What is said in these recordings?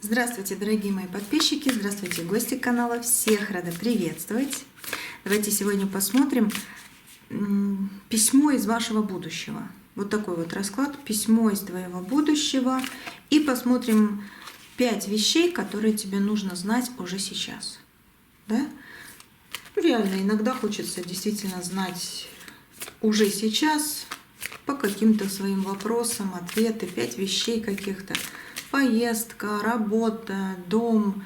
Здравствуйте, дорогие мои подписчики, здравствуйте, гости канала, всех рада приветствовать. Давайте сегодня посмотрим письмо из вашего будущего. Вот такой вот расклад, письмо из твоего будущего. И посмотрим 5 вещей, которые тебе нужно знать уже сейчас. Да? Реально, иногда хочется действительно знать уже сейчас по каким-то своим вопросам, ответы, 5 вещей каких-то. Поездка, работа, дом,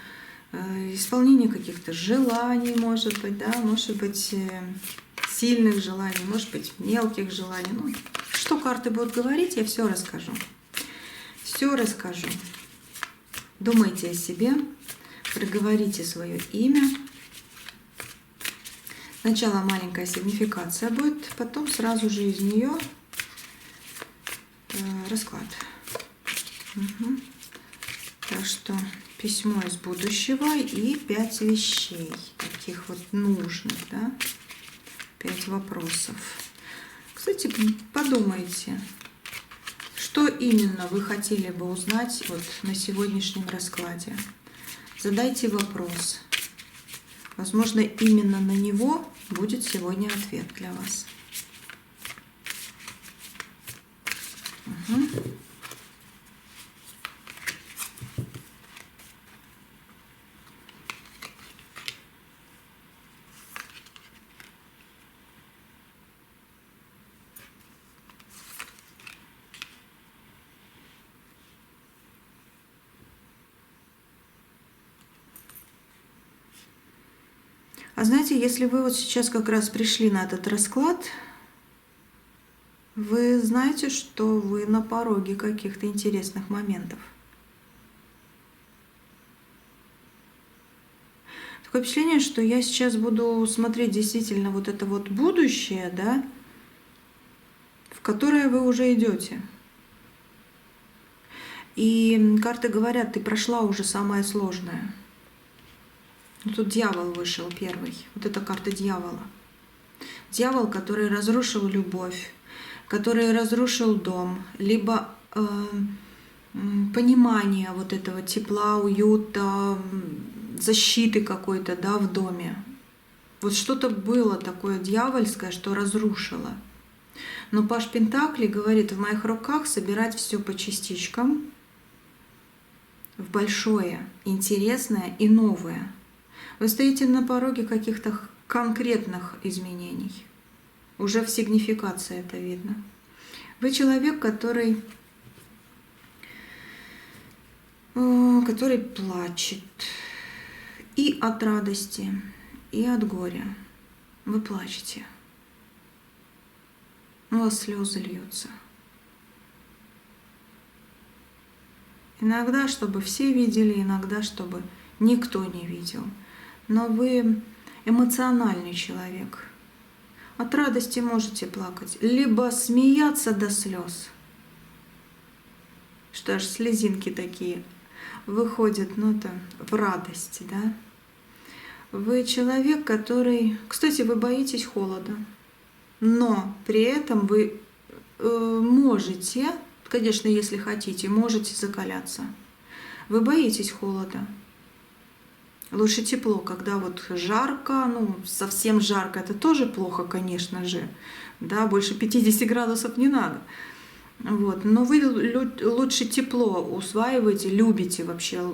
исполнение каких-то желаний, может быть, да, может быть, сильных желаний, может быть, мелких желаний. Ну, что карты будут говорить, я все расскажу. Все расскажу. Думайте о себе, проговорите свое имя. Сначала маленькая сигнификация будет, потом сразу же из нее расклад. Угу. Так что письмо из будущего и 5 вещей, таких вот нужных, да, 5 вопросов. Кстати, подумайте, что именно вы хотели бы узнать вот на сегодняшнем раскладе. Задайте вопрос. Возможно, именно на него будет сегодня ответ для вас. Угу. А знаете, если вы вот сейчас как раз пришли на этот расклад, вы знаете, что вы на пороге каких-то интересных моментов. Такое впечатление, что я сейчас буду смотреть действительно вот это вот будущее, да, в которое вы уже идете. И карты говорят, ты прошла уже самое сложное. Тут дьявол вышел первый. Вот эта карта дьявола. Дьявол, который разрушил любовь, который разрушил дом, либо понимание вот этого тепла, уюта, защиты какой-то, да, в доме. Вот что-то было такое дьявольское, что разрушило. Но Паж Пентаклей говорит, в моих руках собирать все по частичкам в большое, интересное и новое. Вы стоите на пороге каких-то конкретных изменений. Уже в сигнификации это видно. Вы человек, который плачет и от радости, и от горя. Вы плачете. У вас слезы льются. Иногда, чтобы все видели, иногда, чтобы никто не видел. Но вы эмоциональный человек. От радости можете плакать, либо смеяться до слез, что аж слезинки такие выходят, ну это в радости, да. Вы человек, который, кстати, вы боитесь холода, но при этом вы можете, конечно, если хотите, можете закаляться. Вы боитесь холода. Лучше тепло, когда вот жарко, ну совсем жарко, это тоже плохо, конечно же, да, больше 50 градусов не надо, вот, но вы лучше тепло усваиваете, любите вообще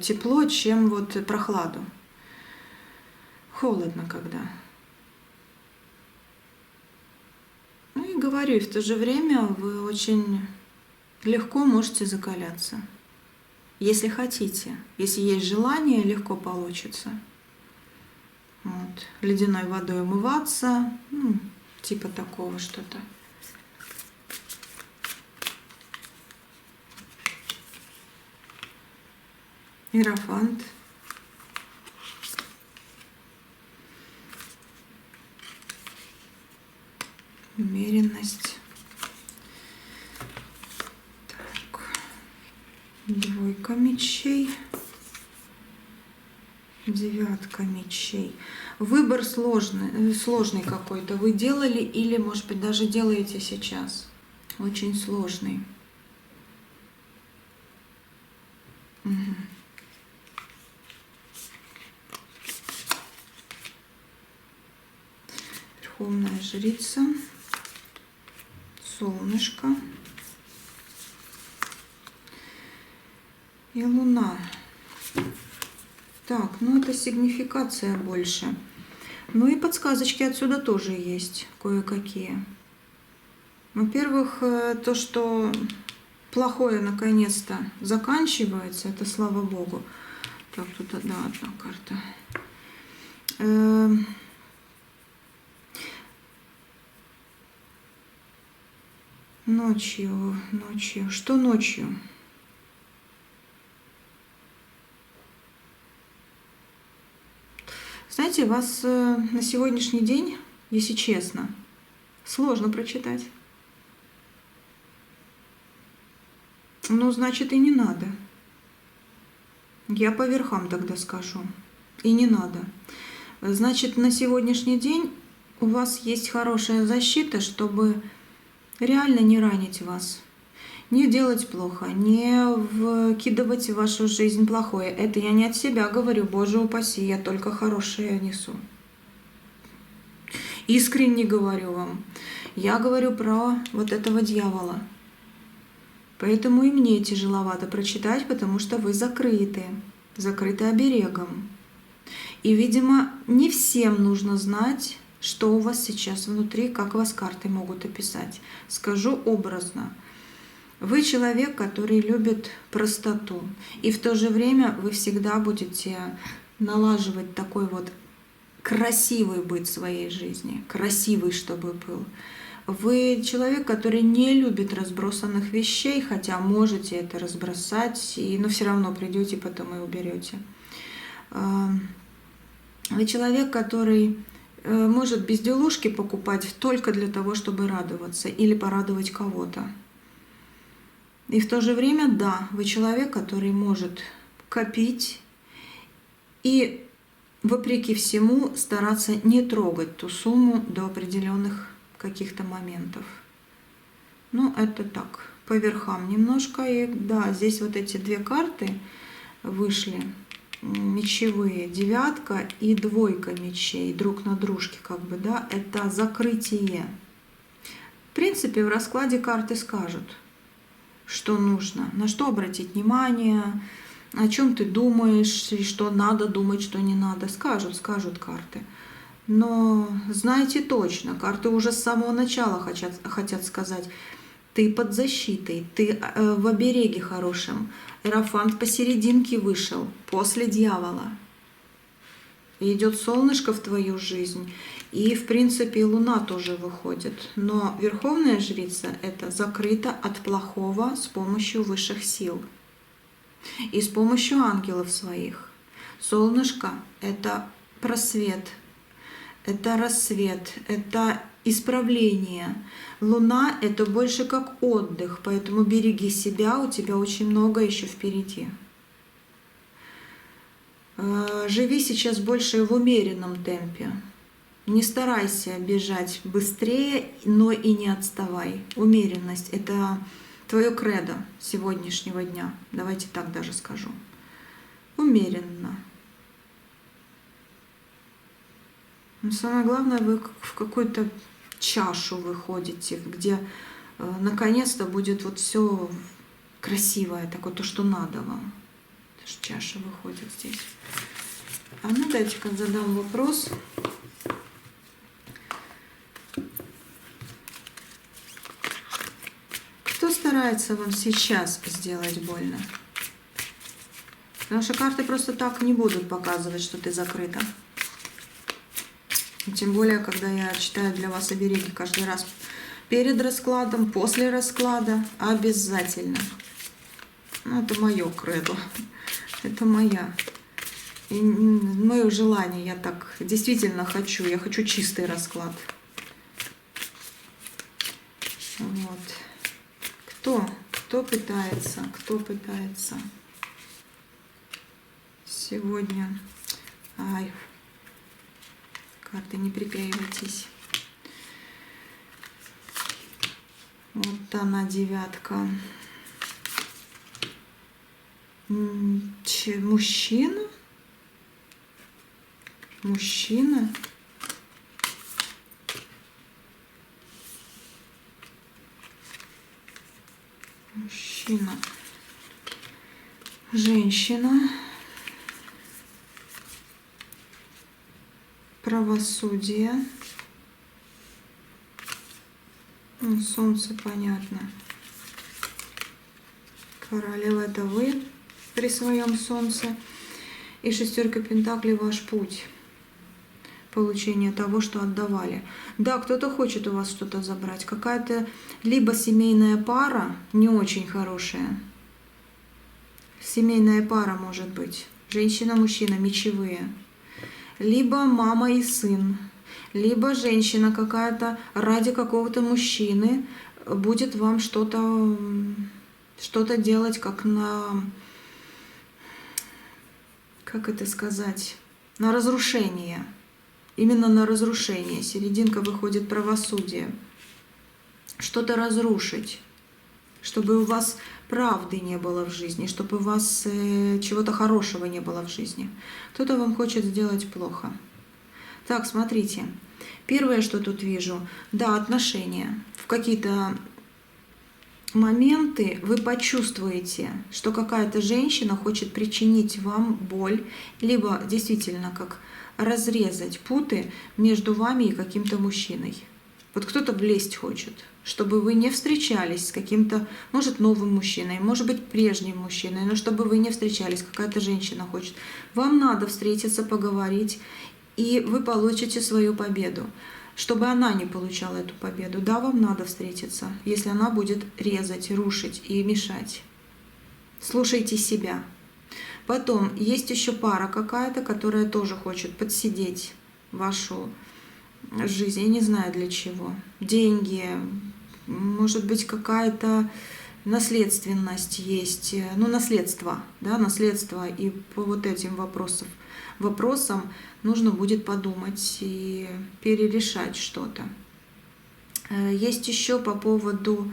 тепло, чем вот прохладу. Холодно когда. Ну и говорю, и в то же время вы очень легко можете закаляться. Если хотите, если есть желание, легко получится. Вот. Ледяной водой умываться, ну, типа такого что-то. Иерофант. Умеренность. Двойка мечей, 9 мечей. Выбор сложный какой-то. Вы делали или, может быть, даже делаете сейчас. Очень сложный. Угу. Верховная жрица, солнышко и луна. Так, ну это сигнификация больше. Ну и подсказочки отсюда тоже есть кое-какие. Во-первых, то, что плохое наконец-то заканчивается, это слава богу. Так, тут одна карта. Ночью. Что ночью? Знаете, вас на сегодняшний день, если честно, сложно прочитать. Ну, значит, и не надо. Я по верхам тогда скажу. И не надо. Значит, на сегодняшний день у вас есть хорошая защита, чтобы реально не ранить вас, не делать плохо, не вкидывать в вашу жизнь плохое. Это я не от себя говорю, Боже упаси, я только хорошее несу. Искренне говорю вам. Я говорю про вот этого дьявола. Поэтому и мне тяжеловато прочитать, потому что вы закрыты оберегом. И, видимо, не всем нужно знать, что у вас сейчас внутри, как вас карты могут описать. Скажу образно. Вы человек, который любит простоту. И в то же время вы всегда будете налаживать такой вот красивый быт своей жизни. Красивый, чтобы был. Вы человек, который не любит разбросанных вещей, хотя можете это разбросать, но все равно придете потом и уберете. Вы человек, который может безделушки покупать только для того, чтобы радоваться или порадовать кого-то. И в то же время, да, вы человек, который может копить и, вопреки всему, стараться не трогать ту сумму до определенных каких-то моментов. Ну, это так, по верхам немножко. И да, здесь вот эти две карты вышли, мечевые, девятка и двойка мечей, друг на дружке, как бы, да, это закрытие. В принципе, в раскладе карты скажут, что нужно, на что обратить внимание, о чем ты думаешь, и что надо думать, что не надо. Скажут карты. Но знайте точно, карты уже с самого начала хотят сказать, ты под защитой, ты в обереге хорошем. Иерофант посерединке вышел, после дьявола. И идет солнышко в твою жизнь, и в принципе луна тоже выходит. Но верховная жрица — это закрыто от плохого с помощью высших сил и с помощью ангелов своих. Солнышко — это просвет, это рассвет, это исправление. Луна — это больше как отдых, поэтому береги себя, у тебя очень много еще впереди. Живи сейчас больше в умеренном темпе. Не старайся бежать быстрее, но и не отставай. Умеренность — это твое кредо сегодняшнего дня. Давайте так даже скажу. Умеренно. Но самое главное, вы в какую-то чашу выходите, где наконец-то будет вот все красивое, такое то, что надо вам. Это же чаша выходит здесь. А ну дайте-ка задам вопрос. Кто старается вам сейчас сделать больно? Потому что карты просто так не будут показывать, что ты закрыта. И тем более, когда я читаю для вас обереги каждый раз перед раскладом, после расклада, обязательно. Ну, это мое кредо. Это мое желание. Я так действительно хочу. Я хочу чистый расклад. Вот. Кто пытается сегодня? Ай, карты, не приклеивайтесь. Вот она, девятка. Мужчина? мужчина, женщина, правосудие, ну, солнце, понятно. Королева — это вы при своем солнце. И шестерка пентаклей — ваш путь. Получение того, что отдавали. Да, кто-то хочет у вас что-то забрать. Какая-то либо семейная пара, не очень хорошая. Семейная пара может быть. Женщина-мужчина, мечевые. Либо мама и сын. Либо женщина какая-то ради какого-то мужчины будет вам что-то делать, как это сказать, на разрушение. Именно на разрушение. Серединка выходит правосудие. Что-то разрушить, чтобы у вас правды не было в жизни, чтобы у вас чего-то хорошего не было в жизни. Кто-то вам хочет сделать плохо. Так, смотрите. Первое, что тут вижу, да, отношения. В какие-то моменты вы почувствуете, что какая-то женщина хочет причинить вам боль, либо действительно как разрезать путы между вами и каким-то мужчиной. Вот кто-то влезть хочет, чтобы вы не встречались с каким-то, может, новым мужчиной, может быть, прежним мужчиной, но чтобы вы не встречались, какая-то женщина хочет. Вам надо встретиться, поговорить, и вы получите свою победу. Чтобы она не получала эту победу, да, вам надо встретиться, если она будет резать, рушить и мешать. Слушайте себя. Потом есть еще пара какая-то, которая тоже хочет подсидеть вашу жизнь. Я не знаю для чего. Деньги, может быть, какая-то наследственность есть. Ну, наследство, да, наследство. И по вот этим вопросам нужно будет подумать и перерешать что-то. Есть еще по поводу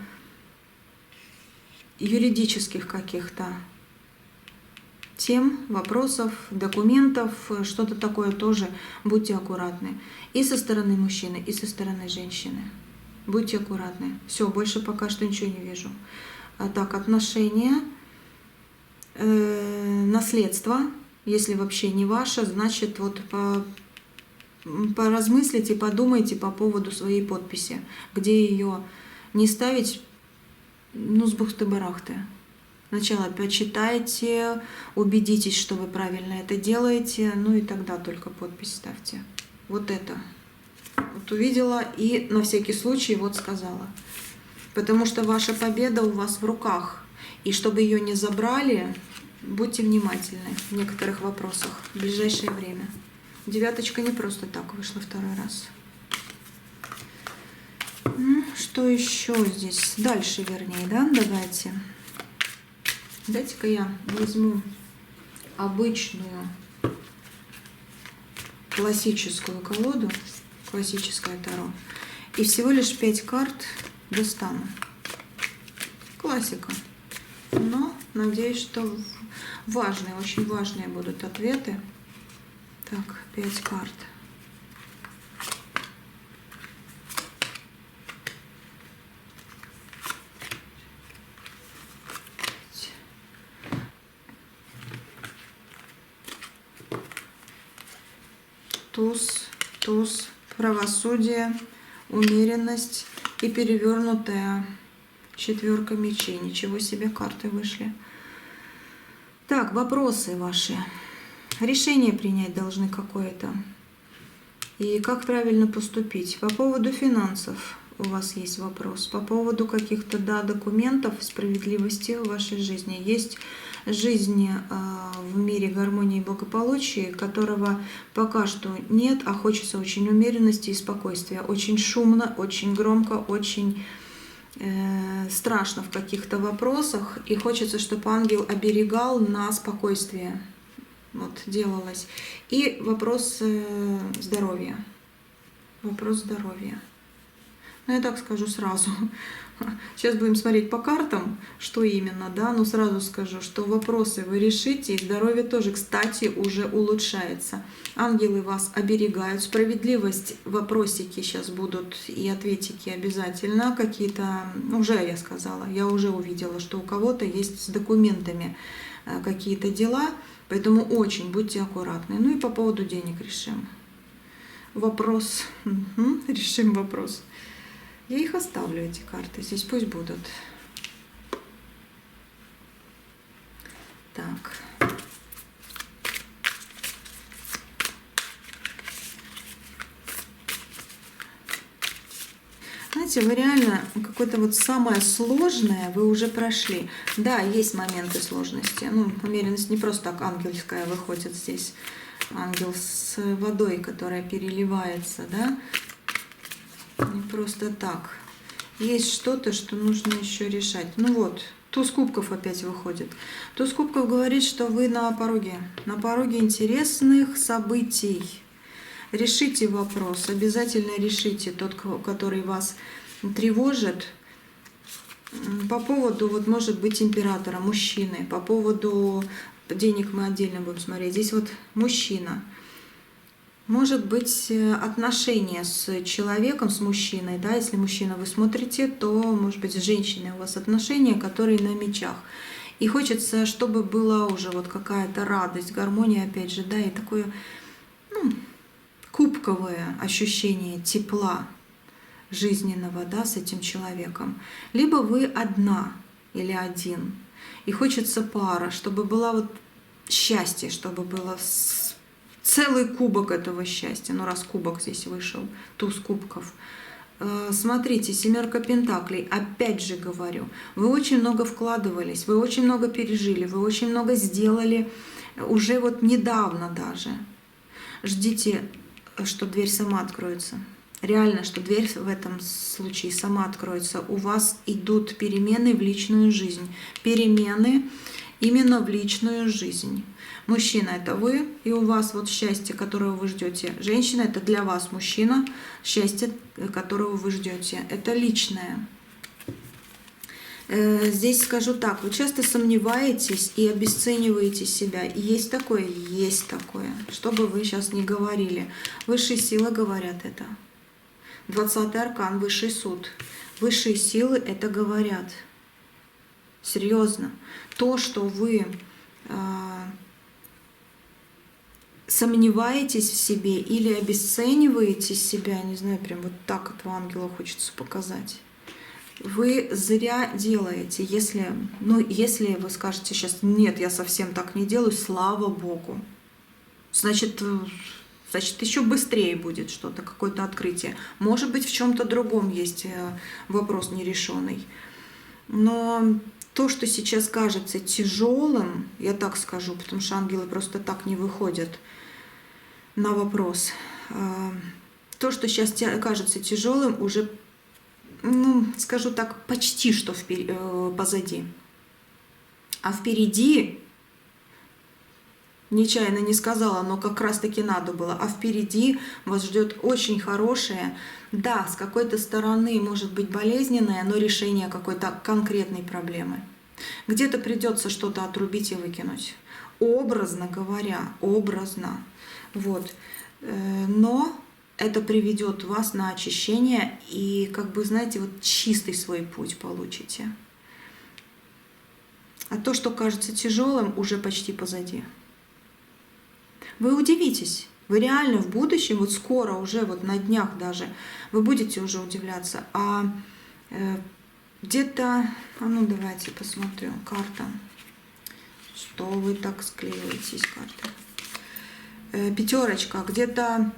юридических каких-то тем, вопросов, документов, что-то такое тоже. Будьте аккуратны. И со стороны мужчины, и со стороны женщины. Будьте аккуратны. Все, больше пока что ничего не вижу. А так, отношения, наследство. Если вообще не ваше, значит, вот поразмыслите, подумайте по поводу своей подписи, где ее не ставить, ну, с бухты-барахты. Сначала почитайте, убедитесь, что вы правильно это делаете, ну и тогда только подпись ставьте. Вот это. Вот увидела и на всякий случай вот сказала. Потому что ваша победа у вас в руках. И чтобы ее не забрали, будьте внимательны в некоторых вопросах в ближайшее время. Девяточка не просто так вышла второй раз. Ну, что еще здесь? Дальше, вернее, да? Давайте. Дайте-ка я возьму обычную классическую колоду, классическое таро, и всего лишь 5 карт достану. Классика. Но надеюсь, что важные, очень важные будут ответы. Так, 5 карт. Туз, правосудие, умеренность и перевернутая 4 мечей. Ничего себе, карты вышли. Так, вопросы ваши. Решение принять должны какое-то. И как правильно поступить. По поводу финансов у вас есть вопрос. По поводу каких-то, да, документов, справедливости в вашей жизни. Есть жизнь в мире гармонии и благополучия, которого пока что нет, а хочется очень умеренности и спокойствия. Очень шумно, очень громко, очень страшно в каких-то вопросах. И хочется, чтобы ангел оберегал на спокойствие. Вот, делалось. И вопрос здоровья. Вопрос здоровья. Ну, я так скажу сразу. Сейчас будем смотреть по картам, что именно, да, но сразу скажу, что вопросы вы решите, и здоровье тоже, кстати, уже улучшается. Ангелы вас оберегают, справедливость, вопросики сейчас будут и ответики обязательно, какие-то, уже я сказала, я уже увидела, что у кого-то есть с документами какие-то дела, поэтому очень будьте аккуратны. Ну и по поводу денег решим. Вопрос, решим вопрос. Я их оставлю, эти карты, здесь пусть будут. Так. Знаете, вы реально какое-то вот самое сложное вы уже прошли. Да, есть моменты сложности. Ну, умеренность не просто так ангельская выходит здесь. Ангел с водой, которая переливается, да? Не просто так. Есть что-то, что нужно еще решать. Ну вот, туз кубков опять выходит. Туз кубков говорит, что вы на пороге интересных событий. Решите вопрос, обязательно решите тот, который вас тревожит. По поводу, вот может быть, императора, мужчины. По поводу денег мы отдельно будем смотреть. Здесь вот мужчина. Может быть, отношения с человеком, с мужчиной, да, если мужчина вы смотрите, то, может быть, с женщиной у вас отношения, которые на мечах. И хочется, чтобы была уже вот какая-то радость, гармония, опять же, да, и такое, ну, кубковое ощущение тепла жизненного, да, с этим человеком. Либо вы одна или один, и хочется пара, чтобы была вот счастье, чтобы было целый кубок этого счастья. Ну, раз кубок здесь вышел, туз кубков. Смотрите, семерка пентаклей, опять же говорю, вы очень много вкладывались, вы очень много пережили, вы очень много сделали уже вот недавно даже. Ждите, что дверь сама откроется. Реально, что дверь в этом случае сама откроется. У вас идут перемены в личную жизнь. Перемены именно в личную жизнь. Мужчина — это вы, и у вас вот счастье, которого вы ждете. Женщина — это для вас мужчина, счастье, которого вы ждете. Это личное. Здесь скажу так, вы часто сомневаетесь и обесцениваете себя. И есть такое, что бы вы сейчас ни говорили. Высшие силы говорят это. 20-й аркан, высший суд. Высшие силы это говорят. Серьезно. То, что вы сомневаетесь в себе или обесцениваете себя, не знаю, прям вот так этого ангела хочется показать, вы зря делаете. Если вы скажете сейчас, нет, я совсем так не делаю, слава Богу. Значит, еще быстрее будет что-то, какое-то открытие. Может быть, в чем-то другом есть вопрос нерешенный. Но то, что сейчас кажется тяжелым, я так скажу, потому что ангелы просто так не выходят на вопрос. То, что сейчас кажется тяжелым, уже, ну, скажу так, почти что позади. А впереди, нечаянно не сказала, но как раз-таки надо было, а впереди вас ждет очень хорошее, да, с какой-то стороны может быть болезненное, но решение какой-то конкретной проблемы. Где-то придется что-то отрубить и выкинуть. Образно говоря, образно. Вот. Но это приведет вас на очищение и, как бы, знаете, вот чистый свой путь получите. А то, что кажется тяжелым, уже почти позади. Вы удивитесь. Вы реально в будущем, вот скоро, уже вот на днях даже, вы будете уже удивляться. А где-то, ну давайте посмотрим, карта. Что вы так склеиваетесь, карта? Пятерочка, где-то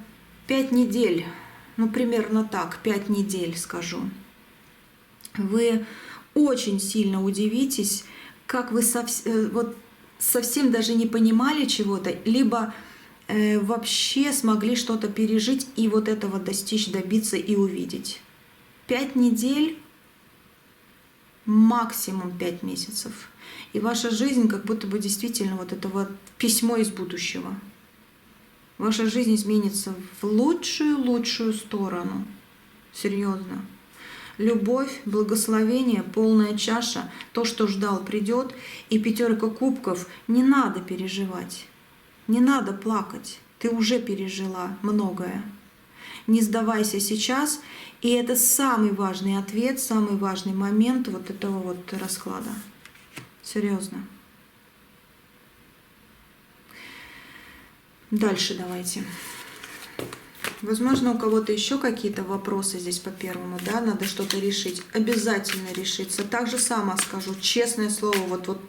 5 недель, ну примерно так, 5 недель скажу. Вы очень сильно удивитесь, как вы совсем даже не понимали чего-то, либо вообще смогли что-то пережить и вот этого достичь, добиться и увидеть. 5 недель, максимум 5 месяцев. И ваша жизнь как будто бы действительно вот это вот письмо из будущего. Ваша жизнь изменится в лучшую сторону. Серьезно. Любовь, благословение, полная чаша, то, что ждал, придет. И 5 кубков. Не надо переживать, не надо плакать. Ты уже пережила многое. Не сдавайся сейчас. И это самый важный ответ, самый важный момент вот этого вот расклада. Серьезно. Дальше давайте. Возможно, у кого-то еще какие-то вопросы здесь по первому, да, надо что-то решить. Обязательно решиться. Так же само скажу, честное слово, вот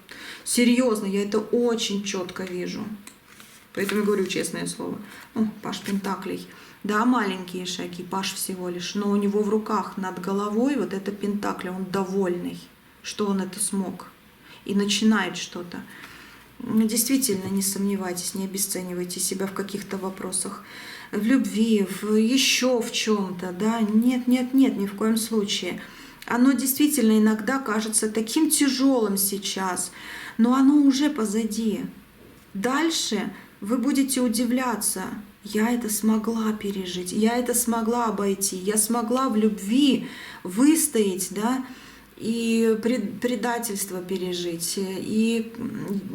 серьезно, я это очень четко вижу. Поэтому говорю честное слово. Ну, Паш Пентаклей. Да, маленькие шаги, Паш всего лишь, но у него в руках над головой вот это Пентакли, он довольный, что он это смог. И начинает что-то. Действительно, не сомневайтесь, не обесценивайте себя в каких-то вопросах. В любви, еще в чем-то, да, нет, ни в коем случае. Оно действительно иногда кажется таким тяжелым сейчас, но оно уже позади. Дальше вы будете удивляться. Я это смогла пережить, я это смогла обойти, я смогла в любви выстоять, да, и предательство пережить, и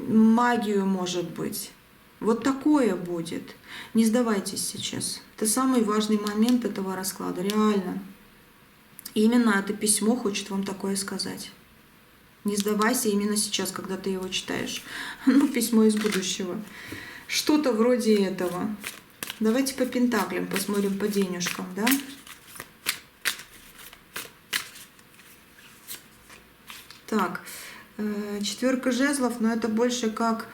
магию, может быть. Вот такое будет. Не сдавайтесь сейчас. Это самый важный момент этого расклада, реально. И именно это письмо хочет вам такое сказать. Не сдавайся именно сейчас, когда ты его читаешь. Ну, письмо из будущего. Что-то вроде этого. Давайте по пентаклям посмотрим, по денежкам, да? Так, 4 жезлов, но это больше как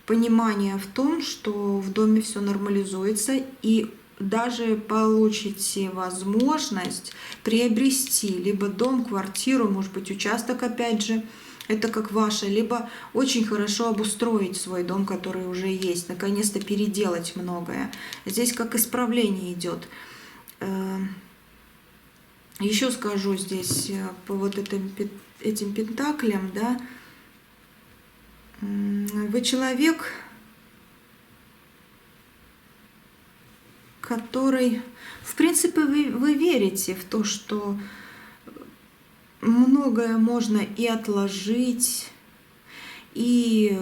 понимание в том, что в доме все нормализуется, и даже получите возможность приобрести либо дом, квартиру, может быть, участок, опять же, это как ваше, либо очень хорошо обустроить свой дом, который уже есть, наконец-то переделать многое. Здесь как исправление идет. Еще скажу здесь по вот этим пентаклям, да, вы человек, который, в принципе, вы верите в то, что многое можно и отложить, и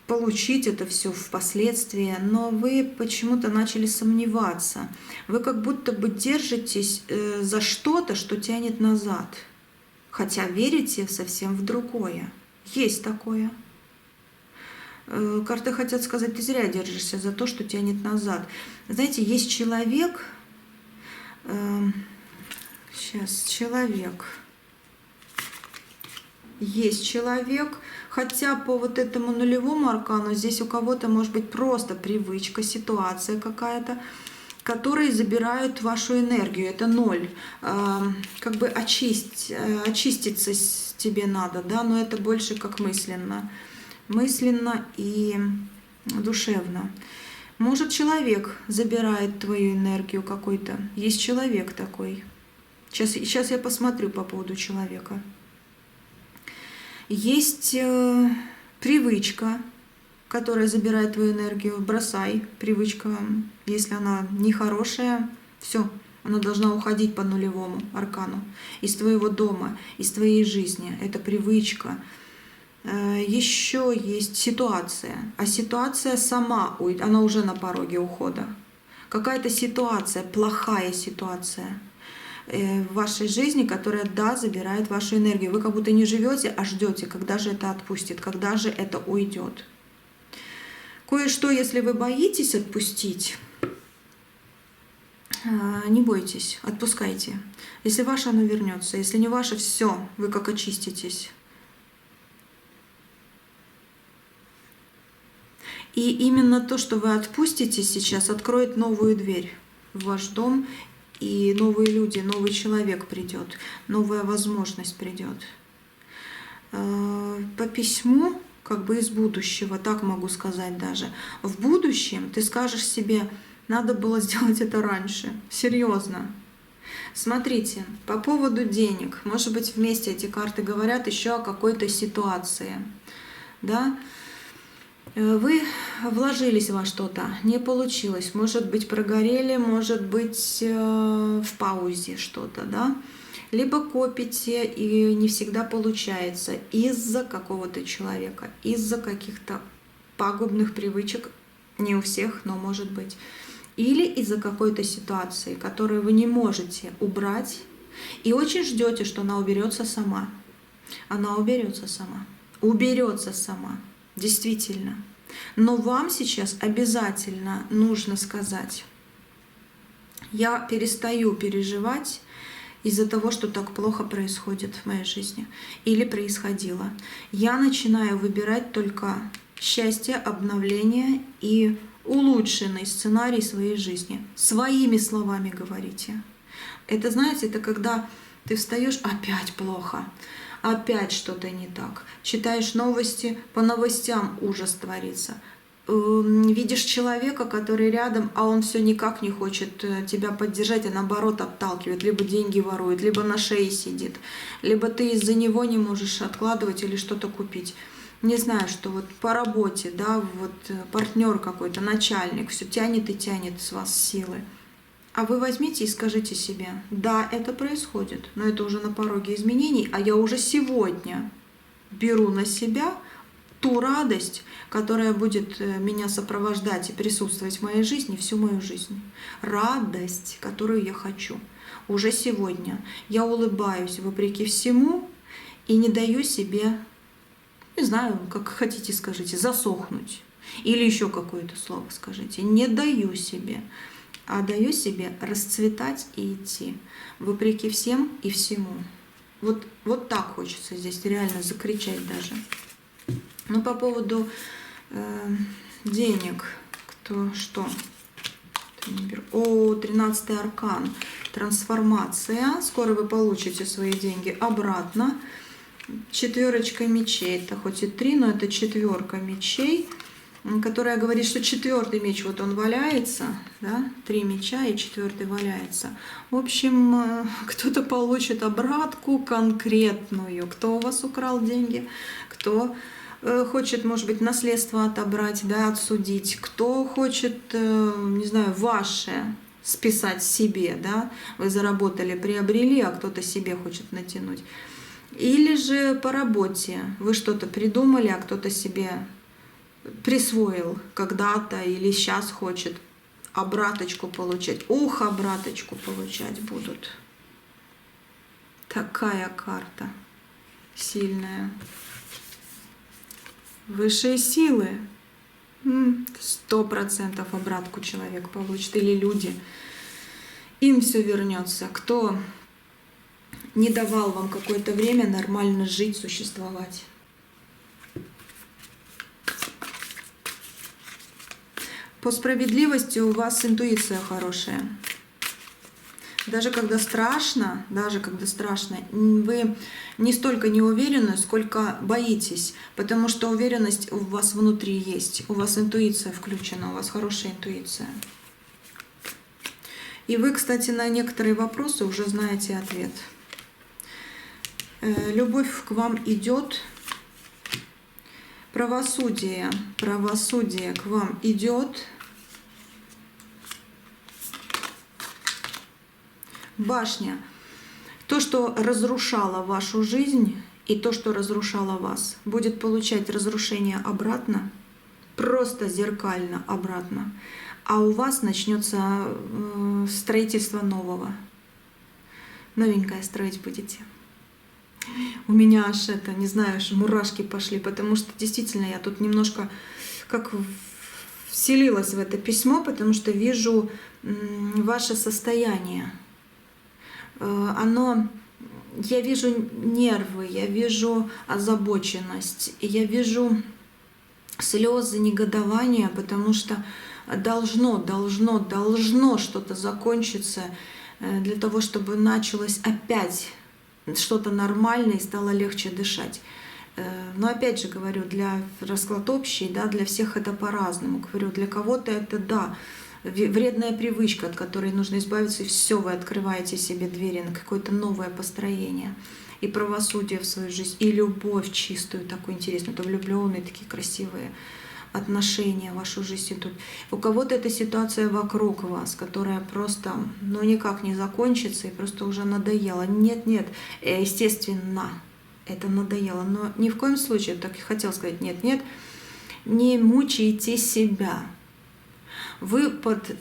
получить это все впоследствии, но вы почему-то начали сомневаться. Вы как будто бы держитесь за что-то, что тянет назад, хотя верите совсем в другое. Есть такое. Карты хотят сказать, ты зря держишься за то, что тянет назад. Знаете, есть человек, есть человек, хотя по вот этому нулевому аркану здесь у кого-то может быть просто привычка, ситуация какая-то, которые забирают вашу энергию. Это 0. Как бы очиститься тебе надо, да, но это больше как мысленно и душевно. Может, человек забирает твою энергию какой-то. Есть человек такой. Сейчас я посмотрю по поводу человека. Есть привычка, которая забирает твою энергию. Бросай привычку. Если она нехорошая, все, она должна уходить по нулевому аркану. Из твоего дома, из твоей жизни. Это привычка. Еще есть ситуация, а ситуация сама, она уже на пороге ухода. Какая-то ситуация, плохая ситуация в вашей жизни, которая, да, забирает вашу энергию. Вы как будто не живете, а ждете, когда же это отпустит, когда же это уйдет. Кое-что, если вы боитесь отпустить, не бойтесь, отпускайте. Если ваше, оно вернется. Если не ваше, все, вы как очиститесь. И именно то, что вы отпустите сейчас, откроет новую дверь в ваш дом, и новые люди, новый человек придет, новая возможность придет. По письму, как бы из будущего, так могу сказать даже, в будущем ты скажешь себе, надо было сделать это раньше, серьезно. Смотрите, по поводу денег, может быть, вместе эти карты говорят еще о какой-то ситуации, да? Вы вложились во что-то, не получилось, может быть, прогорели, может быть, в паузе что-то, да? либо копите, и не всегда получается из-за какого-то человека, из-за каких-то пагубных привычек, не у всех, но может быть, или из-за какой-то ситуации, которую вы не можете убрать, и очень ждете, что она уберется сама. Она уберется сама. Уберется сама. Действительно. Но вам сейчас обязательно нужно сказать: я перестаю переживать из-за того, что так плохо происходит в моей жизни или происходило. Я начинаю выбирать только счастье, обновление и улучшенный сценарий своей жизни. Своими словами говорите. Это, знаете, это когда ты встаешь, опять плохо, опять что-то не так. Читаешь новости, по новостям ужас творится. Видишь человека, который рядом, а он все никак не хочет тебя поддержать, а наоборот отталкивает, либо деньги ворует, либо на шее сидит, либо ты из-за него не можешь откладывать или что-то купить. Не знаю, что вот по работе, да, вот партнер какой-то, начальник, все тянет и тянет с вас силы. А вы возьмите и скажите себе: да, это происходит, но это уже на пороге изменений, а я уже сегодня беру на себя ту радость, которая будет меня сопровождать и присутствовать в моей жизни всю мою жизнь. Радость, которую я хочу. Уже сегодня я улыбаюсь вопреки всему и не даю себе, не знаю, как хотите скажите, засохнуть. Или еще какое-то слово скажите. Не даю себе, а даю себе расцветать и идти. Вопреки всем и всему. Вот так хочется здесь реально закричать даже. Ну, по поводу денег, кто что? О, 13-й аркан. Трансформация. Скоро вы получите свои деньги обратно. Четверочка мечей. Это хоть и 3, но это четверка мечей, которая говорит, что 4-й меч, вот он валяется, да? 3 меча и 4-й валяется. В общем, кто-то получит обратку конкретную. Кто у вас украл деньги, кто хочет, может быть, наследство отобрать, да, отсудить, кто хочет, не знаю, ваше списать себе, да, вы заработали, приобрели, а кто-то себе хочет натянуть. Или же по работе вы что-то придумали, а кто-то себе присвоил когда-то или сейчас хочет обраточку получать. Ух, обраточку получать будут. Такая карта сильная. Высшие силы. 100% обратку человек получит. Или люди. Им все вернется. Кто не давал вам какое-то время нормально жить, существовать. По справедливости у вас интуиция хорошая. Даже когда страшно, вы не столько не уверены, сколько боитесь, потому что уверенность у вас внутри есть, у вас интуиция включена, у вас хорошая интуиция. И вы, кстати, на некоторые вопросы уже знаете ответ. Любовь к вам идет, правосудие к вам идет. Башня. То, что разрушало вашу жизнь, и то, что разрушало вас, будет получать разрушение обратно, просто зеркально обратно. А у вас начнется строительство нового. Новенькое строить будете. У меня аж это, не знаю, аж мурашки пошли, потому что действительно я тут немножко как вселилась в это письмо, потому что вижу ваше состояние. Я вижу нервы, я вижу озабоченность, я вижу слезы, негодование, потому что должно что-то закончиться для того, чтобы началось опять что-то нормальное и стало легче дышать. Но опять же говорю, для расклад общий, да, для всех это по-разному. Говорю, для кого-то это да, вредная привычка, от которой нужно избавиться, и все, вы открываете себе двери на какое-то новое построение. И правосудие в свою жизнь, и любовь чистую, такую интересную, то влюбленные, такие красивые отношения в вашу жизнь идут. У кого-то это ситуация вокруг вас, которая просто, ну, никак не закончится и просто уже надоела. Нет, нет, естественно, это надоело, но ни в коем случае, так и хотел сказать, нет, нет, не мучайте себя. Вы под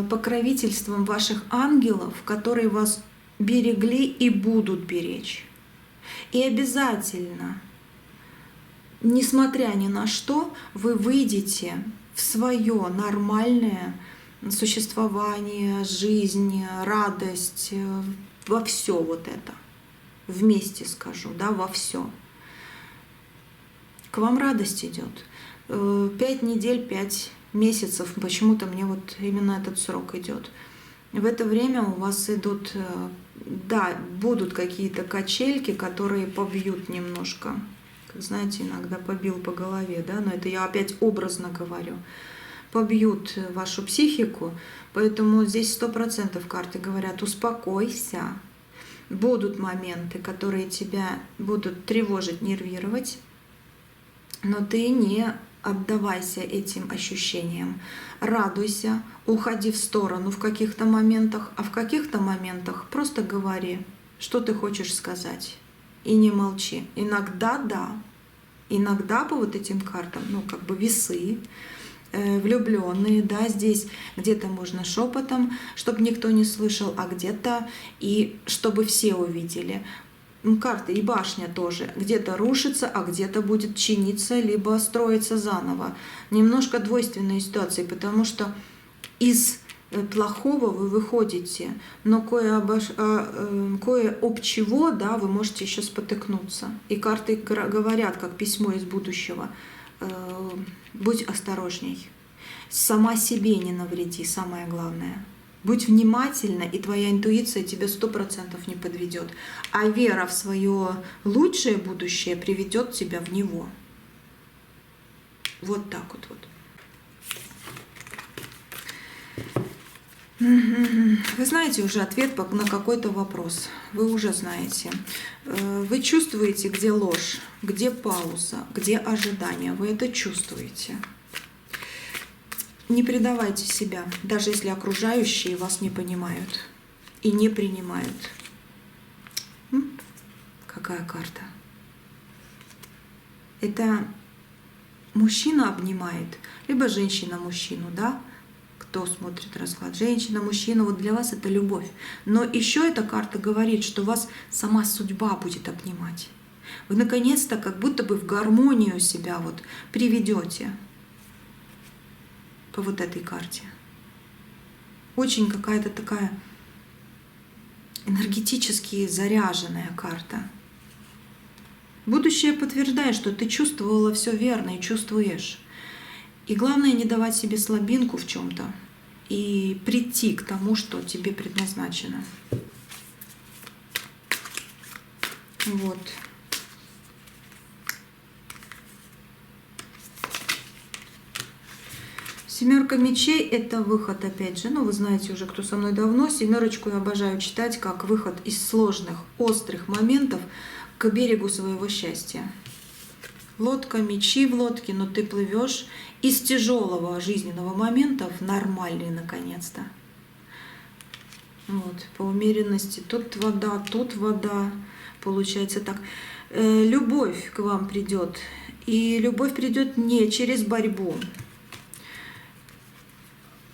покровительством ваших ангелов, которые вас берегли и будут беречь. И обязательно, несмотря ни на что, вы выйдете в свое нормальное существование, жизнь, радость, во все вот это. Вместе скажу, да, во все. К вам радость идет. 5 недель, 5 месяцев, почему-то мне вот именно этот срок идет. В это время у вас идут, да, будут какие-то качельки, которые побьют немножко. Как знаете, иногда побил по голове, да, но это я опять образно говорю. Побьют вашу психику, поэтому здесь 100% карты говорят: успокойся. Будут моменты, которые тебя будут тревожить, нервировать, но ты не отдавайся этим ощущениям. Радуйся, уходи в сторону в каких-то моментах, а в каких-то моментах просто говори, что ты хочешь сказать. И не молчи. Иногда да, иногда по вот этим картам, ну как бы весы, влюбленные, да, здесь где-то можно шепотом, чтобы никто не слышал, а где-то и чтобы все увидели. Карты и башня тоже. Где-то рушится, а где-то будет чиниться, либо строиться заново. Немножко двойственные ситуации, потому что из плохого вы выходите, но кое об чего, да, вы можете еще спотыкнуться. И карты говорят, как письмо из будущего: будь осторожней, сама себе не навреди, самое главное. Будь внимательна, и твоя интуиция тебя 100% не подведет. А вера в свое лучшее будущее приведет тебя в него. Вот так вот. Вы знаете уже ответ на какой-то вопрос. Вы уже знаете. Вы чувствуете, где ложь, где пауза, где ожидание. Вы это чувствуете. Не предавайте себя, даже если окружающие вас не понимают и не принимают. Какая карта? Это мужчина обнимает, либо женщина мужчину, да? Кто смотрит расклад? Женщина, мужчина, вот для вас это любовь. Но еще эта карта говорит, что вас сама судьба будет обнимать. Вы наконец-то как будто бы в гармонию себя вот приведете. По вот этой карте. Очень какая-то такая энергетически заряженная карта. Будущее подтверждает, что ты чувствовала все верно и чувствуешь. И главное не давать себе слабинку в чем-то и прийти к тому, что тебе предназначено. Вот. Семерка мечей — это выход, опять же, ну вы знаете уже, кто со мной давно, семерочку я обожаю читать как выход из сложных, острых моментов к берегу своего счастья. Лодка, мечи в лодке, но ты плывешь из тяжелого жизненного момента в нормальный наконец-то. Вот, по умеренности. Тут вода, получается так. Любовь к вам придет, и любовь придет не через борьбу.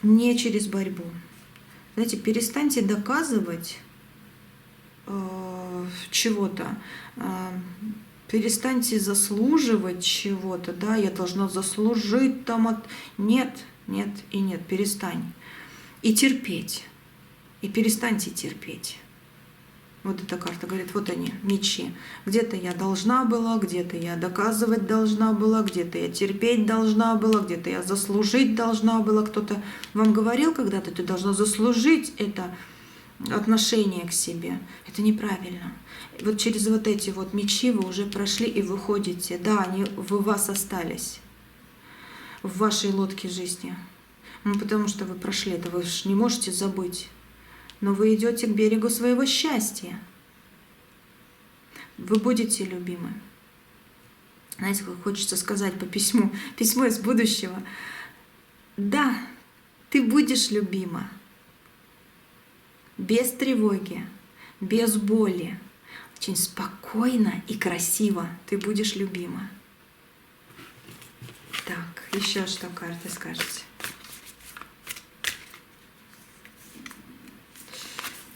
Не через борьбу. Знаете, перестаньте доказывать чего-то, перестаньте заслуживать чего-то, да, я должна заслужить там от... Нет, нет и нет, перестань. И терпеть. И перестаньте терпеть. Вот эта карта говорит, вот они, мечи. Где-то я должна была, где-то я доказывать должна была, где-то я терпеть должна была, где-то я заслужить должна была. Кто-то вам говорил когда-то, ты должна заслужить это отношение к себе. Это неправильно. Вот через вот эти вот мечи вы уже прошли и выходите. Да, они в вас остались, в вашей лодке жизни. Ну, потому что вы прошли это, вы же не можете забыть. Но вы идете к берегу своего счастья. Вы будете любимы. Знаете, как хочется сказать по письму, письмо из будущего. Да, ты будешь любима. Без тревоги, без боли. Очень спокойно и красиво ты будешь любима. Так, еще что карты скажете?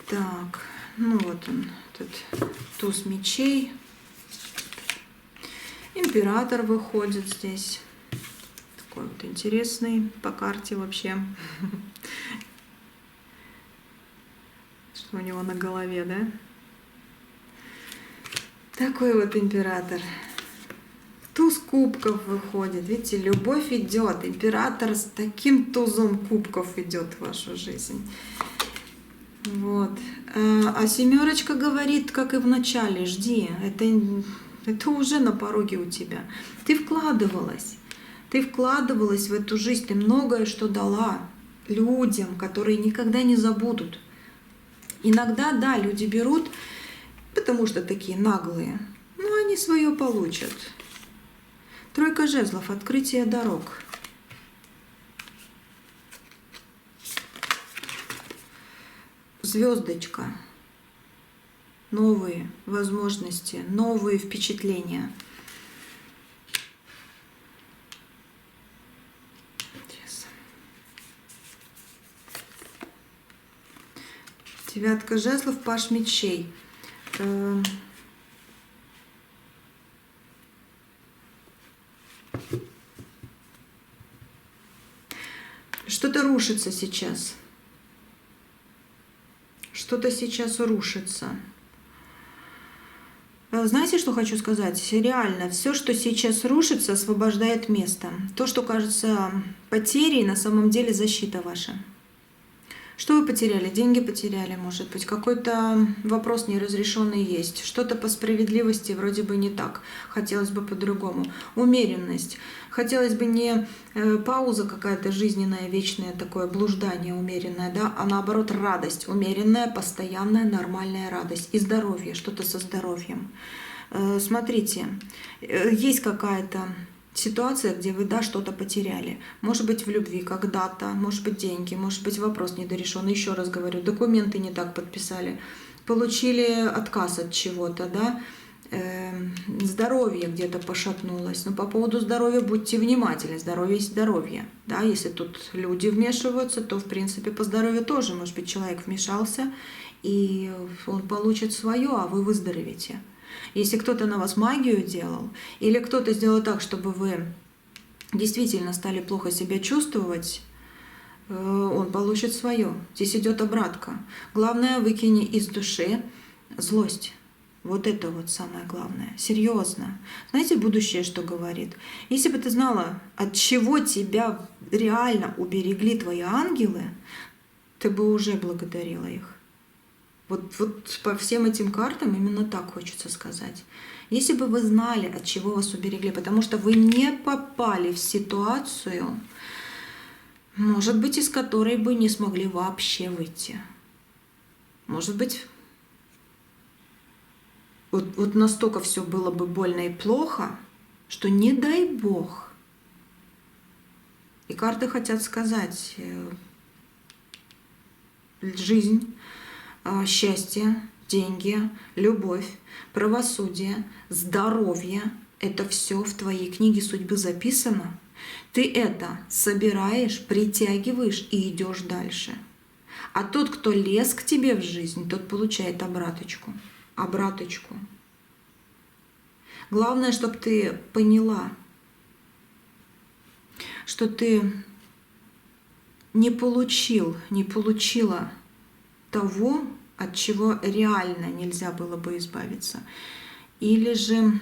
Так, ну вот он, тут туз мечей. Император выходит здесь. Такой вот интересный по карте вообще. Что у него на голове, да? Такой вот император. Туз кубков выходит. Видите, любовь идет. Император с таким тузом кубков идет в вашу жизнь. Вот. А семерочка говорит, как и в начале, жди. Это уже на пороге у тебя. Ты вкладывалась. Ты вкладывалась в эту жизнь. Ты многое что дала людям, которые никогда не забудут. Иногда, да, люди берут, потому что такие наглые. Но они свое получат. Тройка жезлов. Открытие дорог. Звездочка. Новые возможности, новые впечатления. Сейчас. Девятка жезлов, паш мечей. Что-то рушится сейчас. Что-то сейчас рушится. Знаете, что хочу сказать? Реально, все, что сейчас рушится, освобождает место. То, что кажется потерей, на самом деле защита ваша. Что вы потеряли? Деньги потеряли, может быть. Какой-то вопрос неразрешенный есть. Что-то по справедливости вроде бы не так. Хотелось бы по-другому. Умеренность. Хотелось бы не пауза какая-то жизненная, вечная, такое блуждание умеренное, да, а наоборот радость. Умеренная, постоянная, нормальная радость. И здоровье. Что-то со здоровьем. Смотрите, есть какая-то ситуация, где вы, да, что-то потеряли. Может быть, в любви когда-то, может быть, деньги, может быть, вопрос недорешенный. Еще раз говорю, документы не так подписали, получили отказ от чего-то, да, здоровье где-то пошатнулось. Но по поводу здоровья будьте внимательны, здоровье есть здоровье. Да, если тут люди вмешиваются, то, в принципе, по здоровью тоже, может быть, человек вмешался, и он получит свое, а вы выздоровеете. Если кто-то на вас магию делал, или кто-то сделал так, чтобы вы действительно стали плохо себя чувствовать, он получит свое. Здесь идет обратка. Главное, выкини из души злость. Вот это вот самое главное. Серьезно. Знаете, будущее что говорит? Если бы ты знала, от чего тебя реально уберегли твои ангелы, ты бы уже благодарила их. Вот по всем этим картам именно так хочется сказать. Если бы вы знали, от чего вас уберегли, потому что вы не попали в ситуацию, может быть, из которой бы не смогли вообще выйти. Может быть, вот настолько все было бы больно и плохо, что не дай Бог. И карты хотят сказать, жизнь, счастье, деньги, любовь, правосудие, здоровье – это все в твоей книге судьбы записано. Ты это собираешь, притягиваешь и идешь дальше. А тот, кто лез к тебе в жизнь, тот получает обраточку. Обраточку. Главное, чтобы ты поняла, что ты не получила того, от чего реально нельзя было бы избавиться. Или же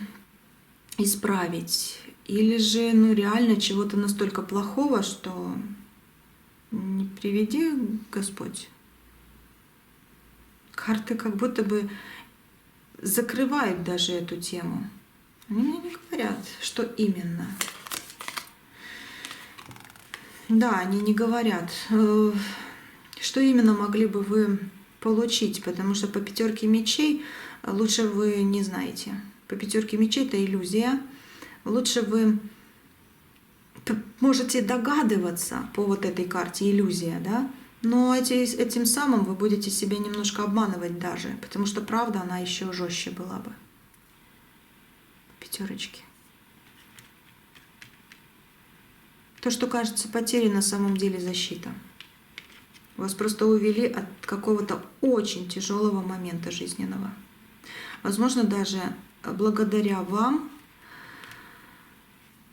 исправить. Или же реально чего-то настолько плохого, что не приведи Господь. Карты как будто бы закрывают даже эту тему. Они мне не говорят, что именно. Да, они не говорят, что именно могли бы вы получить, потому что по пятерке мечей лучше вы не знаете. По пятерке мечей это иллюзия, Лучше вы можете догадываться по вот этой карте иллюзия, да? Но этим самым вы будете себя немножко обманывать даже, потому что правда, она еще жестче была бы. Пятерочки. То, что кажется потерей, на самом деле защита. Вас просто увели от какого-то очень тяжелого момента жизненного. Возможно, даже благодаря вам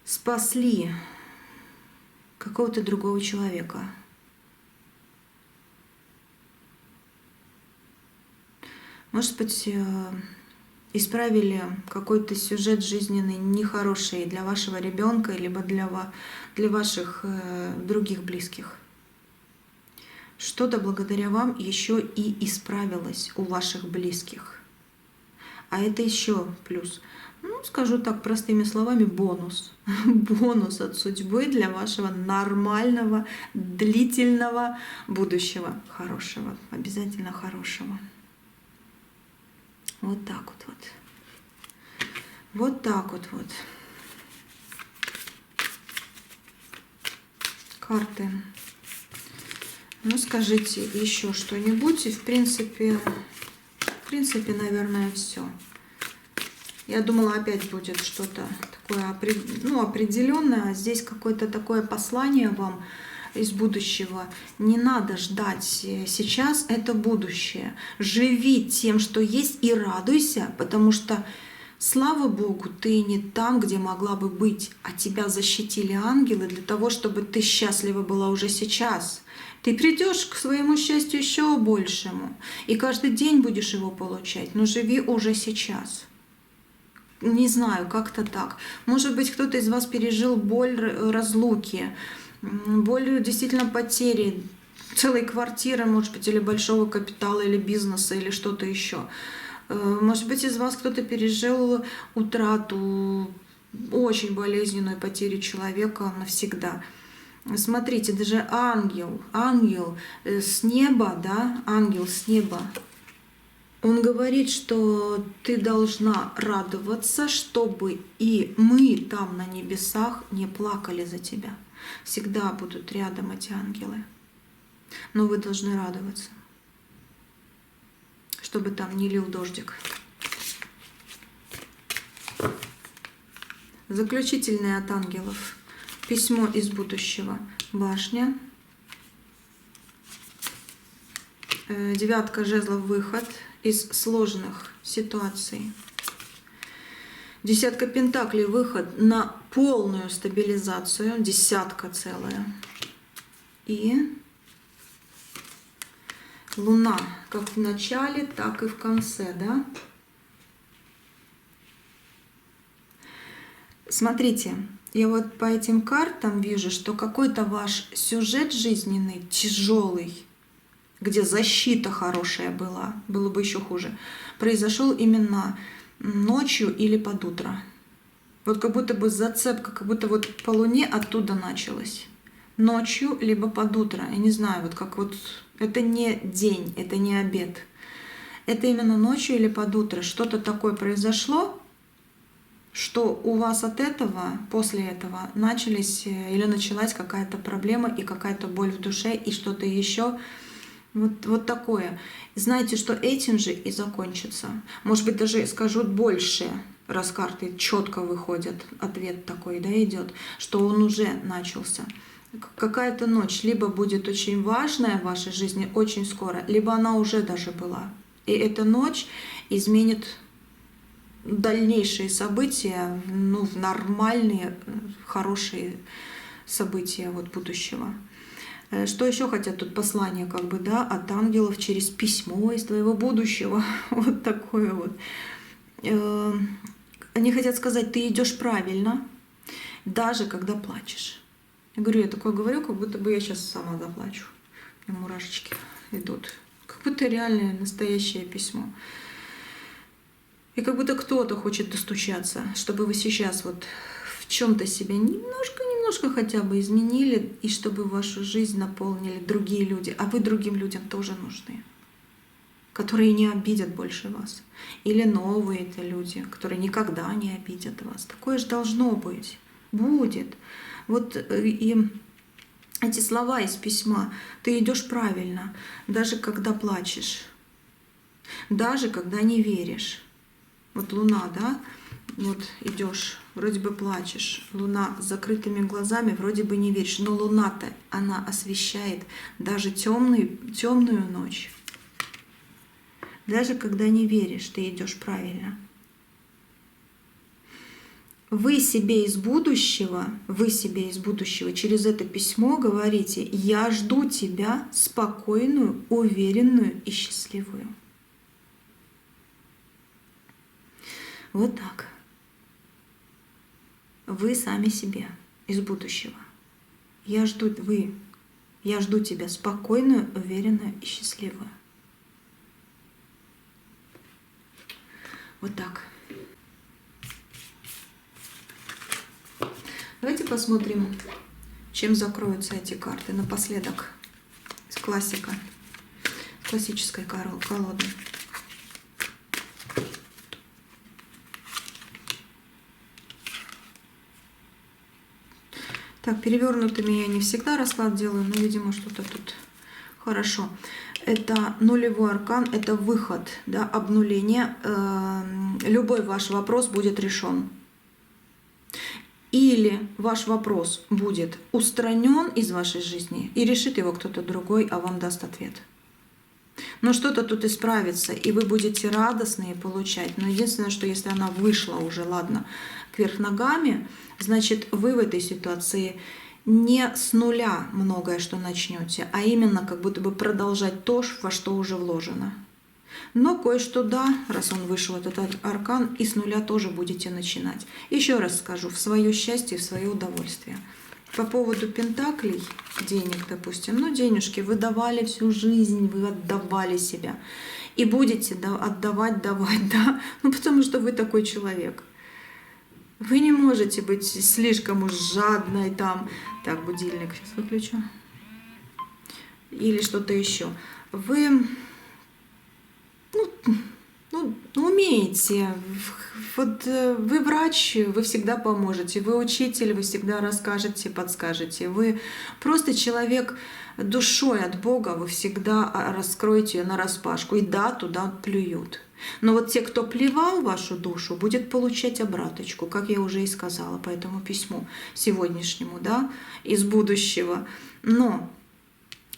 спасли какого-то другого человека. Может быть, исправили какой-то сюжет жизненный нехороший для вашего ребенка, либо для ваших других близких. Что-то благодаря вам еще и исправилось у ваших близких. А это еще плюс. Ну, скажу так простыми словами, бонус. Бонус от судьбы для вашего нормального, длительного будущего. Хорошего, обязательно хорошего. Вот так вот. Вот так вот. Карты. Ну, скажите еще что-нибудь. И в принципе, наверное, все. Я думала, опять будет что-то такое определенное. А здесь какое-то такое послание вам из будущего. Не надо ждать сейчас, это будущее. Живи тем, что есть, и радуйся, потому что, слава Богу, ты не там, где могла бы быть, а тебя защитили ангелы для того, чтобы ты счастлива была уже сейчас. Ты придешь к своему счастью еще большему, и каждый день будешь его получать, но живи уже сейчас. Не знаю, как-то так. Может быть, кто-то из вас пережил боль разлуки, боль действительно потери целой квартиры, может быть, или большого капитала, или бизнеса, или что-то еще. Может быть, из вас кто-то пережил утрату, очень болезненную потерю человека навсегда. Смотрите, даже ангел с неба, да, ангел с неба, он говорит, что ты должна радоваться, чтобы и мы там на небесах не плакали за тебя. Всегда будут рядом эти ангелы. Но вы должны радоваться, чтобы там не лил дождик. Заключительное от ангелов. Письмо из будущего. Башня. Девятка жезлов. Выход из сложных ситуаций. Десятка пентаклей. Выход на полную стабилизацию. Десятка целая. И Луна. Как в начале, так и в конце, да? Смотрите, я вот по этим картам вижу, что какой-то ваш сюжет жизненный тяжелый, где защита хорошая была, было бы еще хуже, произошел именно ночью или под утро. Вот как будто бы зацепка, как будто вот по Луне оттуда началась. Ночью либо под утро. Я не знаю, вот как вот это не день, это не обед. Это именно ночью или под утро. Что-то такое произошло, что у вас от этого, после этого начались или началась какая-то проблема и какая-то боль в душе и что-то еще. Вот такое. Знаете, что этим же и закончится. Может быть, даже скажу больше, раз карты четко выходят, ответ такой, да, идет, что он уже начался. Какая-то ночь либо будет очень важная в вашей жизни очень скоро, либо она уже даже была. И эта ночь изменит дальнейшие события, в нормальные, хорошие события вот будущего. Что еще хотят тут послание, как бы, да, от ангелов через письмо из твоего будущего. Вот такое вот. Они хотят сказать, ты идешь правильно, даже когда плачешь. Я говорю, я такое говорю, как будто бы я сейчас сама заплачу. У меня мурашечки идут. Как будто реальное, настоящее письмо. И как будто кто-то хочет достучаться, чтобы вы сейчас вот в чем-то себя немножко хотя бы изменили, и чтобы вашу жизнь наполнили другие люди. А вы другим людям тоже нужны. которые не обидят больше вас. Или новые это люди, которые никогда не обидят вас. Такое же должно быть. Будет. Вот и эти слова из письма. Ты идешь правильно, даже когда плачешь, даже когда не веришь. Вот луна, да? Вот идешь, вроде бы плачешь, луна с закрытыми глазами, вроде бы не веришь, но луна-то, она освещает даже темную ночь. Даже когда не веришь, ты идешь правильно. Вы себе из будущего через это письмо говорите: я жду тебя спокойную, уверенную и счастливую. Вот так. Вы сами себе из будущего. Я жду тебя спокойную, уверенную и счастливую. Вот так. Давайте посмотрим, чем закроются эти карты. Напоследок, из классика, классической колоды. Так, перевернутыми я не всегда расклад делаю, но, видимо, что-то тут хорошо. Это нулевой аркан, это выход, да, обнуление. Любой ваш вопрос будет решен. Или ваш вопрос будет устранен из вашей жизни, и решит его кто-то другой, а вам даст ответ. Но что-то тут исправится, и вы будете радостные получать. Но единственное, что если она вышла уже, ладно, кверх ногами, значит, вы в этой ситуации не с нуля многое что начнете, а именно как будто бы продолжать то, во что уже вложено. Но кое-что да, раз он вышел, этот аркан, и с нуля тоже будете начинать. Еще раз скажу, в свое счастье, в свое удовольствие. По поводу пентаклей, денег, допустим, ну, денежки вы давали всю жизнь, вы отдавали себя. И будете отдавать, давать, да, ну, потому что вы такой человек. Вы не можете быть слишком уж жадной там. Так, будильник сейчас выключу. Или что-то еще. Вы умеете. Вот вы врач, вы всегда поможете. Вы учитель, вы всегда расскажете, подскажете. Вы просто человек душой от Бога, вы всегда раскроете ее нараспашку. И да, туда плюют. Но вот те, кто плевал вашу душу, будет получать обраточку, как я уже и сказала по этому письму сегодняшнему, да, из будущего. Но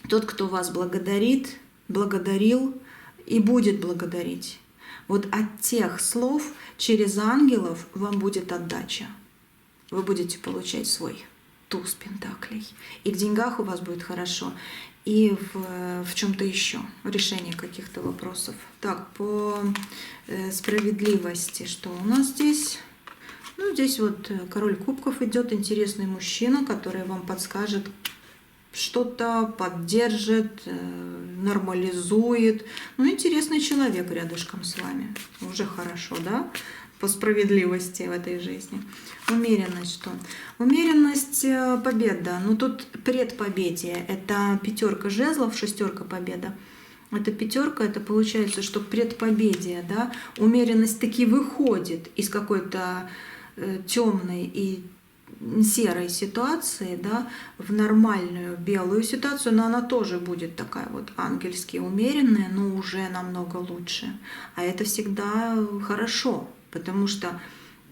тот, кто вас благодарит, благодарил и будет благодарить, вот от тех слов через ангелов вам будет отдача. Вы будете получать свой туз пентаклей. И в деньгах у вас будет хорошо, и в чем-то еще, в решении каких-то вопросов. Так, по справедливости, что у нас здесь? Ну, здесь вот король кубков идет, интересный мужчина, который вам подскажет, что-то поддержит, нормализует. Ну, интересный человек рядышком с вами. Уже хорошо, да? По справедливости в этой жизни. Умеренность что? Умеренность, победа. Ну, тут предпобедие. Это пятерка жезлов, шестерка победа. Это пятерка, это получается, что предпобедие, да? Умеренность таки выходит из какой-то темной и серой ситуации, да, в нормальную белую ситуацию, но она тоже будет такая вот ангельски умеренная, но уже намного лучше. А это всегда хорошо, потому что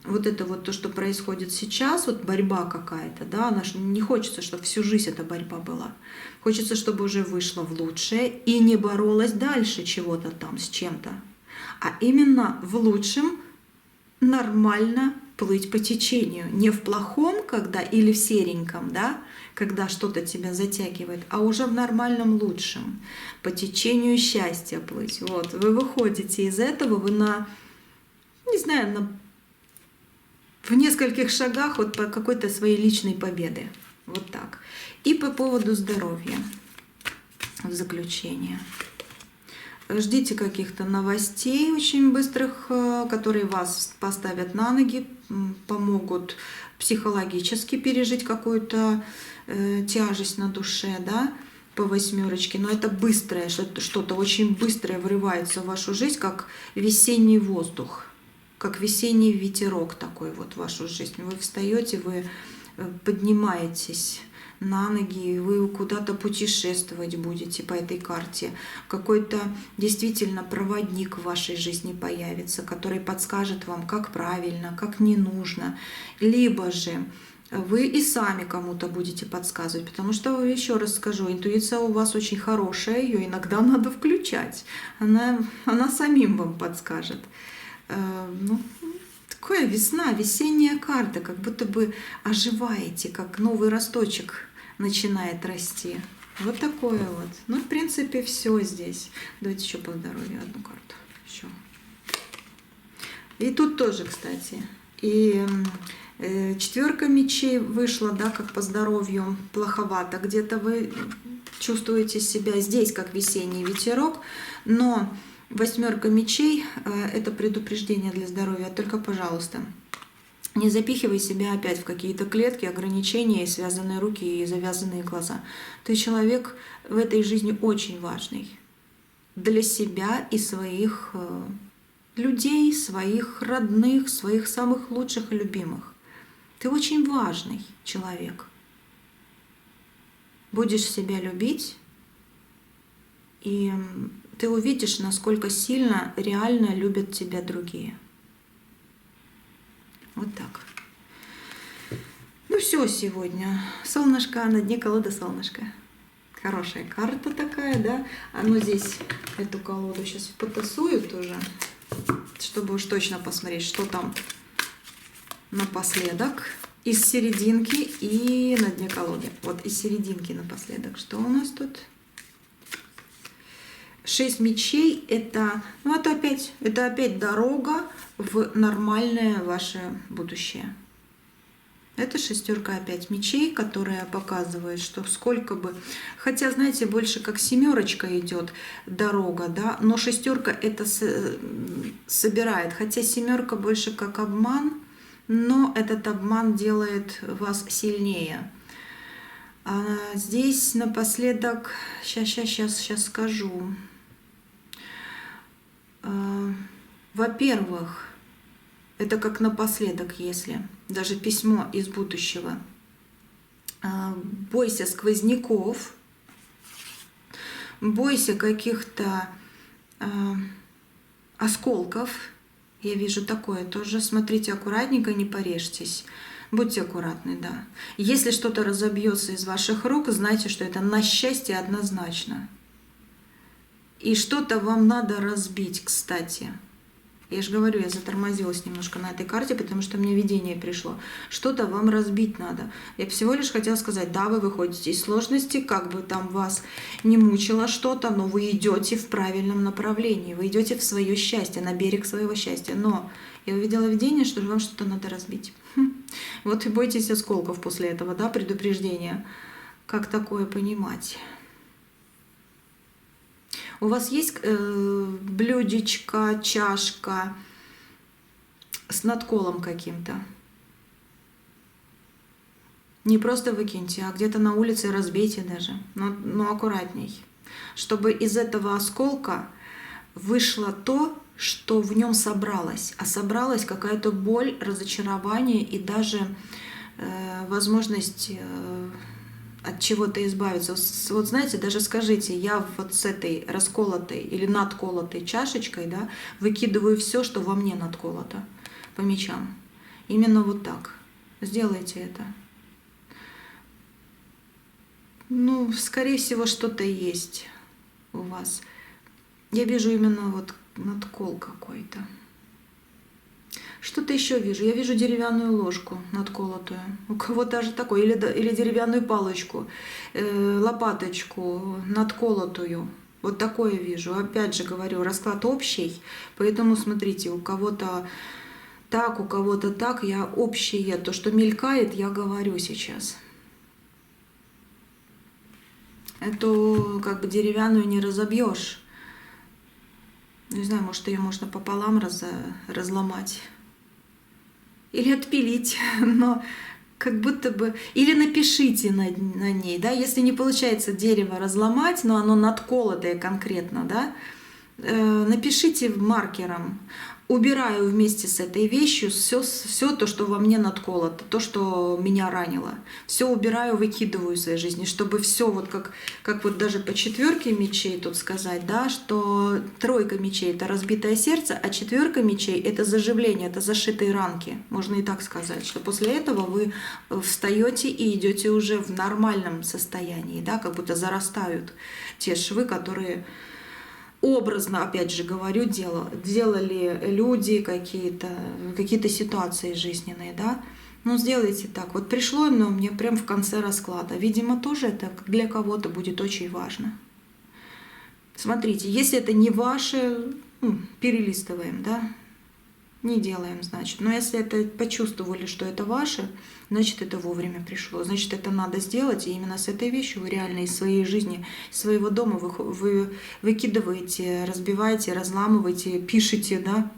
вот это вот то, что происходит сейчас, вот борьба какая-то, да, она же не хочется, чтобы всю жизнь эта борьба была. Хочется, чтобы уже вышла в лучшее и не боролась дальше чего-то там с чем-то, а именно в лучшем нормально плыть по течению. Не в плохом, когда или в сереньком, да, когда что-то тебя затягивает, а уже в нормальном лучшем. По течению счастья плыть. Вот, вы выходите из этого, вы не знаю, в нескольких шагах вот по какой-то своей личной победы. Вот так. И по поводу здоровья. В заключение. Ждите каких-то новостей очень быстрых, которые вас поставят на ноги, помогут психологически пережить какую-то тяжесть на душе, да, по восьмерочке, но это быстрое, что-то очень быстрое врывается в вашу жизнь, как весенний воздух, как весенний ветерок такой вот в вашу жизнь. Вы встаете, вы поднимаетесь на ноги, вы куда-то путешествовать будете по этой карте. Какой-то действительно проводник в вашей жизни появится, который подскажет вам, как правильно, как не нужно. Либо же вы и сами кому-то будете подсказывать, потому что, еще раз скажу, интуиция у вас очень хорошая, ее иногда надо включать. Она самим вам подскажет. Ну, такая весна, весенняя карта, как будто бы оживаете, как новый росточек начинает расти. Вот такое вот. Ну, в принципе, все здесь. Давайте еще по здоровью одну карту. Еще. И тут тоже, кстати. И четверка мечей вышла, да, как по здоровью плоховато. Где-то вы чувствуете себя здесь, как весенний ветерок, но восьмерка мечей – это предупреждение для здоровья. Только, пожалуйста, не запихивай себя опять в какие-то клетки, ограничения, и связанные руки, и завязанные глаза. Ты человек в этой жизни очень важный для себя и своих людей, своих родных, своих самых лучших и любимых. Ты очень важный человек. Будешь себя любить, и ты увидишь, насколько сильно реально любят тебя другие. Вот так. Ну все сегодня. Солнышко, на дне колоды солнышко. Хорошая карта такая, да? А ну здесь эту колоду сейчас потасую тоже, чтобы уж точно посмотреть, что там напоследок. Из серединки и на дне колоды. Вот из серединки напоследок. Что у нас тут? 6 мечей – это, ну, это опять дорога в нормальное ваше будущее. Это шестерка опять мечей, которая показывает, что сколько бы... Хотя, знаете, больше как семерочка идет дорога, да, но шестерка это собирает. Хотя семерка больше как обман, но этот обман делает вас сильнее. А здесь напоследок, сейчас скажу. Во-первых, это как напоследок, если даже письмо из будущего. Бойся сквозняков, бойся каких-то осколков. Я вижу такое тоже. Смотрите аккуратненько, не порежьтесь. Будьте аккуратны, да. Если что-то разобьется из ваших рук, знайте, что это на счастье однозначно. И что-то вам надо разбить, кстати. Я же говорю, я затормозилась немножко на этой карте, потому что мне видение пришло. Что-то вам разбить надо. Я всего лишь хотела сказать, да, вы выходите из сложности, как бы там вас не мучило что-то, но вы идете в правильном направлении, вы идете в свое счастье, на берег своего счастья. Но я увидела видение, что вам что-то надо разбить. Вот и бойтесь осколков после этого, да, предупреждения. Как такое понимать? У вас есть блюдечко, чашка с надколом каким-то? Не просто выкиньте, а где-то на улице разбейте даже, но аккуратней. Чтобы из этого осколка вышло то, что в нем собралось. А собралась какая-то боль, разочарование и даже возможность... от чего-то избавиться. Вот знаете, даже скажите, я вот с этой расколотой или надколотой чашечкой, да, выкидываю все, что во мне надколото по мечам. Именно вот так. Сделайте это. Ну, скорее всего, что-то есть у вас. Я вижу именно вот надкол какой-то. Что-то еще вижу. Я вижу деревянную ложку надколотую. У кого-то даже такой. Или деревянную палочку, лопаточку надколотую. Вот такое вижу. Опять же говорю, расклад общий. Поэтому смотрите, у кого-то так, у кого-то так. Я общее, то, что мелькает, я говорю сейчас. Эту как бы деревянную не разобьешь. Не знаю, может, ее можно пополам разломать. Или отпилить, но как будто бы... Или напишите на ней, да, если не получается дерево разломать, но оно надколотое конкретно, да, напишите маркером: убираю вместе с этой вещью все то, что во мне надколото, то, что меня ранило. Все убираю, выкидываю из своей жизни, чтобы все вот как вот даже по 4 мечей тут сказать, да, что 3 мечей — это разбитое сердце, а 4 мечей — это заживление, это зашитые ранки. Можно и так сказать, что после этого вы встаете и идете уже в нормальном состоянии, да, как будто зарастают те швы, которые... Образно, опять же говорю, делали люди, какие-то ситуации жизненные, да. Ну, сделайте так. Вот пришло оно мне прям в конце расклада. Видимо, тоже это для кого-то будет очень важно. Смотрите, если это не ваше, перелистываем, да, не делаем, значит. Но если это почувствовали, что это ваше, значит, это вовремя пришло. Значит, это надо сделать, и именно с этой вещью вы реально из своей жизни, из своего дома вы выкидываете, разбиваете, разламываете, пишете, да,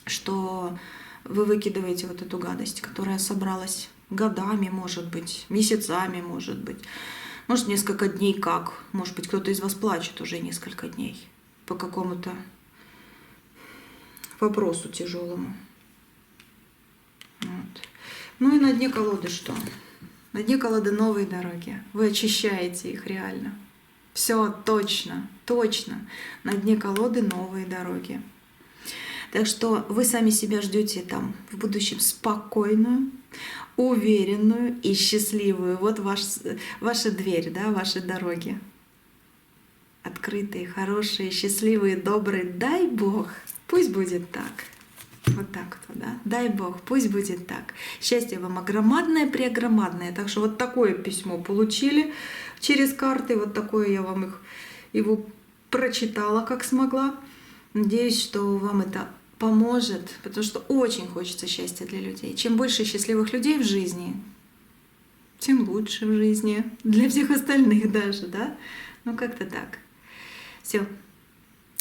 что вы выкидываете вот эту гадость, которая собралась годами, может быть, месяцами, может быть, несколько дней как. Может быть, кто-то из вас плачет уже несколько дней по какому-то вопросу тяжелому. Вот. Ну и на дне колоды что? На дне колоды новые дороги. Вы очищаете их реально. Все точно, точно. На дне колоды новые дороги. Так что вы сами себя ждете там в будущем спокойную, уверенную и счастливую. Вот ваша дверь, да, ваши дороги. Открытые, хорошие, счастливые, добрые. Дай Бог, пусть будет так. Вот так вот, да. Дай Бог, пусть будет так. Счастье вам огромадное, преогромадное. Так что вот такое письмо получили через карты. Вот такое я вам его прочитала, как смогла. Надеюсь, что вам это поможет, потому что очень хочется счастья для людей. Чем больше счастливых людей в жизни, тем лучше в жизни. Для всех остальных даже, да. Ну как-то так. Все.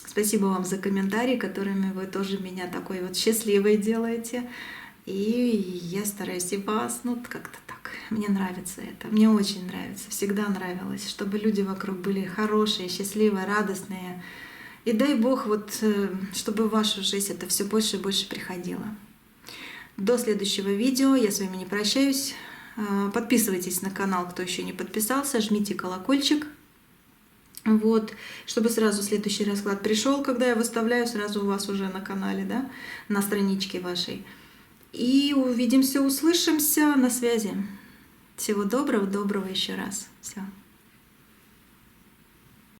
Спасибо вам за комментарии, которыми вы тоже меня такой вот счастливой делаете. И я стараюсь и вас, как-то так. Мне нравится это, мне очень нравится, всегда нравилось, чтобы люди вокруг были хорошие, счастливые, радостные. И дай Бог, чтобы в вашу жизнь это все больше и больше приходило. До следующего видео. Я с вами не прощаюсь. Подписывайтесь на канал, кто еще не подписался, жмите колокольчик. Вот, чтобы сразу следующий расклад пришел, когда я выставляю, сразу у вас уже на канале, да, на страничке вашей. И увидимся, услышимся, на связи. Всего доброго, доброго еще раз. Все.